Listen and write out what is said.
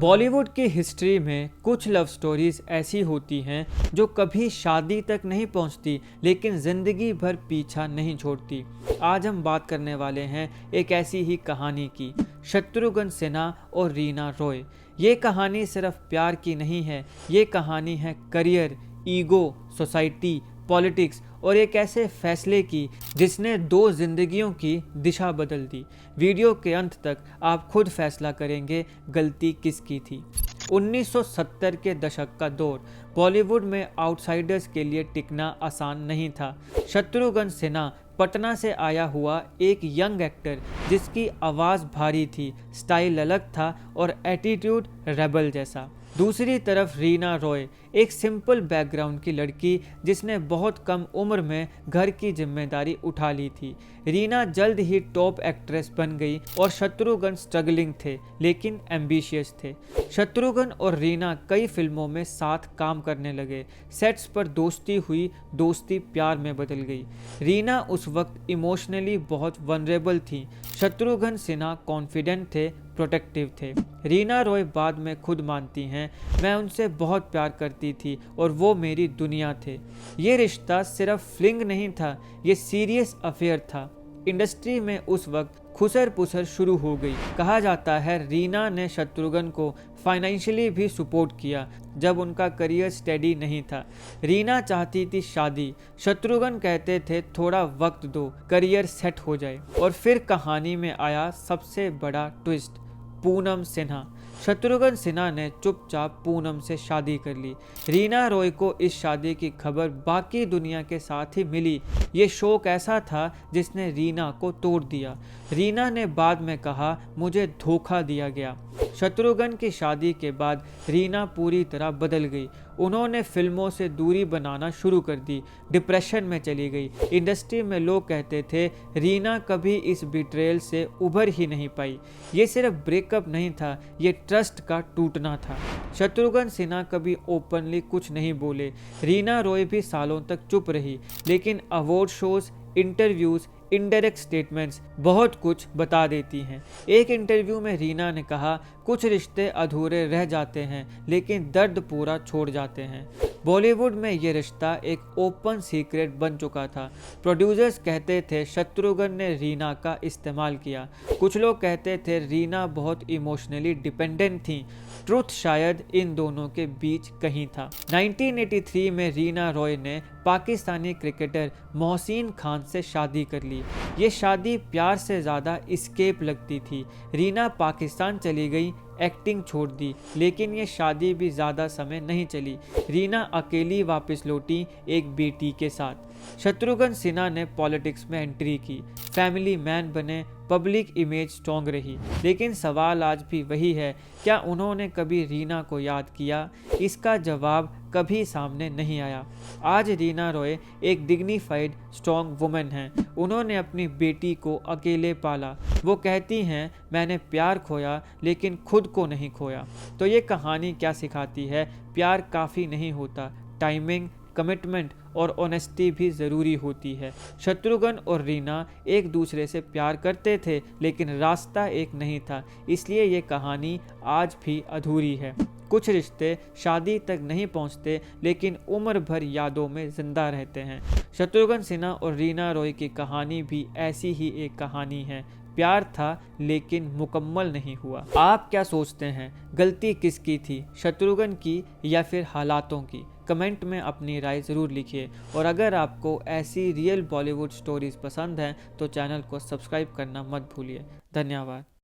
बॉलीवुड की हिस्ट्री में कुछ लव स्टोरीज ऐसी होती हैं जो कभी शादी तक नहीं पहुंचती लेकिन ज़िंदगी भर पीछा नहीं छोड़ती। आज हम बात करने वाले हैं एक ऐसी ही कहानी की, शत्रुघ्न सिन्हा और रीना रॉय। ये कहानी सिर्फ प्यार की नहीं है, ये कहानी है करियर, ईगो, सोसाइटी, पॉलिटिक्स और एक ऐसे फैसले की जिसने दो जिंदगियों की दिशा बदल दी। वीडियो के अंत तक आप खुद फैसला करेंगे गलती किसकी थी। 1970 के दशक का दौर बॉलीवुड में आउटसाइडर्स के लिए टिकना आसान नहीं था। शत्रुघ्न सिन्हा पटना से आया हुआ एक यंग एक्टर जिसकी आवाज़ भारी थी, स्टाइल अलग था और एटीट्यूड रेबल जैसा। दूसरी तरफ रीना रॉय, एक सिंपल बैकग्राउंड की लड़की जिसने बहुत कम उम्र में घर की जिम्मेदारी उठा ली थी। रीना जल्द ही टॉप एक्ट्रेस बन गई और शत्रुघ्न स्ट्रगलिंग थे लेकिन एम्बिशियस थे। शत्रुघ्न और रीना कई फिल्मों में साथ काम करने लगे। सेट्स पर दोस्ती हुई, दोस्ती प्यार में बदल गई। रीना उस वक्त इमोशनली बहुत वनरेबल थी। शत्रुघ्न सिन्हा कॉन्फिडेंट थे, प्रोटेक्टिव थे। रीना रॉय बाद में खुद मानती हैं, मैं उनसे बहुत प्यार करती थी और वो मेरी दुनिया थे। ये रिश्ता सिर्फ फ्लिंग नहीं था, ये सीरियस अफेयर था। इंडस्ट्री में उस वक्त खुसर पुसर शुरू हो गई। कहा जाता है रीना ने शत्रुघ्न को फाइनेंशियली भी सपोर्ट किया जब उनका करियर स्टेडी नहीं था। रीना चाहती थी शादी, शत्रुघ्न कहते थे थोड़ा वक्त दो, करियर सेट हो जाए। और फिर कहानी में आया सबसे बड़ा ट्विस्ट, पूनम सिन्हा। शत्रुघ्न सिन्हा ने चुपचाप पूनम से शादी कर ली। रीना रॉय को इस शादी की खबर बाकी दुनिया के साथ ही मिली। ये शौक ऐसा था जिसने रीना को तोड़ दिया। रीना ने बाद में कहा, मुझे धोखा दिया गया। शत्रुघ्न की शादी के बाद रीना पूरी तरह बदल गई। उन्होंने फिल्मों से दूरी बनाना शुरू कर दी, डिप्रेशन में चली गई। इंडस्ट्री में लोग कहते थे रीना कभी इस बिट्रेयल से उभर ही नहीं पाई। ये सिर्फ ब्रेकअप नहीं था, ये ट्रस्ट का टूटना था। शत्रुघ्न सिन्हा कभी ओपनली कुछ नहीं बोले। रीना रॉय भी सालों तक चुप रही, लेकिन award shows, interviews, indirect statements बहुत कुछ बता देती हैं। एक इंटरव्यू में रीना ने कहा, कुछ रिश्ते अधूरे रह जाते हैं लेकिन दर्द पूरा छोड़ जाते हैं। बॉलीवुड में ये रिश्ता एक ओपन सीक्रेट बन चुका था। प्रोड्यूसर्स कहते थे शत्रुघ्न ने रीना का इस्तेमाल किया। कुछ लोग कहते थे रीना बहुत इमोशनली डिपेंडेंट थी। ट्रुथ शायद इन दोनों के बीच कहीं था। 1983 में रीना रॉय ने पाकिस्तानी क्रिकेटर मोहसिन खान से शादी कर ली। ये शादी प्यार से ज़्यादा एस्केप लगती थी। रीना पाकिस्तान चली गई, एक्टिंग छोड़ दी, लेकिन ये शादी भी ज़्यादा समय नहीं चली। रीना अकेली वापस लौटी, एक बेटी के साथ। शत्रुघ्न सिन्हा ने पॉलिटिक्स में एंट्री की, फैमिली मैन बने, पब्लिक इमेज स्ट्रॉन्ग रही। लेकिन सवाल आज भी वही है, क्या उन्होंने कभी रीना को याद किया? इसका जवाब कभी सामने नहीं आया। आज रीना रॉय एक डिग्निफाइड स्ट्रॉन्ग वुमेन हैं। उन्होंने अपनी बेटी को अकेले पाला। वो कहती हैं, मैंने प्यार खोया लेकिन खुद को नहीं खोया। तो ये कहानी क्या सिखाती है? प्यार काफ़ी नहीं होता, टाइमिंग, कमिटमेंट और ऑनेस्टी भी ज़रूरी होती है। शत्रुघ्न और रीना एक दूसरे से प्यार करते थे लेकिन रास्ता एक नहीं था, इसलिए ये कहानी आज भी अधूरी है। कुछ रिश्ते शादी तक नहीं पहुंचते लेकिन उम्र भर यादों में जिंदा रहते हैं। शत्रुघ्न सिन्हा और रीना रॉय की कहानी भी ऐसी ही एक कहानी है। प्यार था लेकिन मुकम्मल नहीं हुआ। आप क्या सोचते हैं, गलती किसकी थी, शत्रुघ्न की या फिर हालातों की? कमेंट में अपनी राय ज़रूर लिखिए। और अगर आपको ऐसी रियल बॉलीवुड स्टोरीज पसंद हैं तो चैनल को सब्सक्राइब करना मत भूलिए। धन्यवाद।